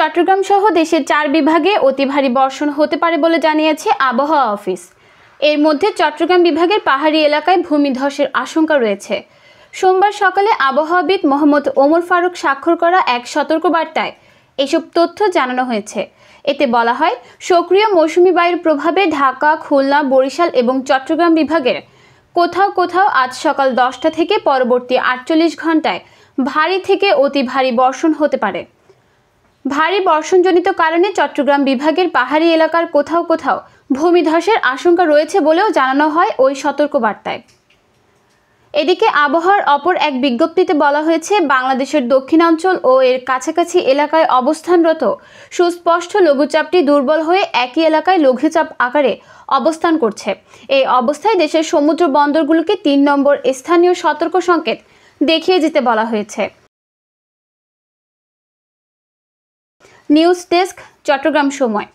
চট্টগ্রাম সহ দেশের 4 বিভাগে অতি ভারী বর্ষণ হতে পারে বলে জানিয়েছে আবহাওয়া অফিস। এর মধ্যে চট্টগ্রাম বিভাগের পাহাড়ি এলাকায় ভূমিধসের আশঙ্কা রয়েছে। সোমবার সকালে আবহাওয়াবিদ মোহাম্মদ ওমর ফারুক স্বাক্ষর করা এক সতর্কবার্তায় এসব তথ্য জানানো হয়েছে। এতে বলা হয়, সক্রিয় মৌসুমী বায়ুর প্রভাবে ঢাকা, খুলনা, বরিশাল এবং চট্টগ্রাম বিভাগের কোথাও কোথাও আজ সকাল 10টা থেকে পরবর্তী 48 ঘন্টায় ভারী থেকে অতি ভারী বর্ষণ হতে পারে। ভারী বর্ষণজনিত কারণে চট্টগ্রাম বিভাগের পাহাড়ি এলাকার কোথাও কোথাও ভূমিধসের আশঙ্কা রয়েছে বলেও জানানো হয় ওই সতর্কবার্তায়। এদিকে আবহাওয়ার অপর এক বিজ্ঞপ্তিতে বলা হয়েছে, বাংলাদেশের দক্ষিণাঞ্চল ও এর কাছাকাছি এলাকায় অবস্থানরত সুস্পষ্ট লঘুচাপটি দুর্বল হয়ে একই এলাকায় লঘুচাপ আকারে অবস্থান করছে। এই অবস্থায় দেশের সমুদ্র বন্দরগুলোকে 3 নম্বর স্থানীয় সতর্ক সংকেত দেখিয়ে যেতে বলা হয়েছে। নিউজ ডেস্ক, চট্টগ্রাম সময়।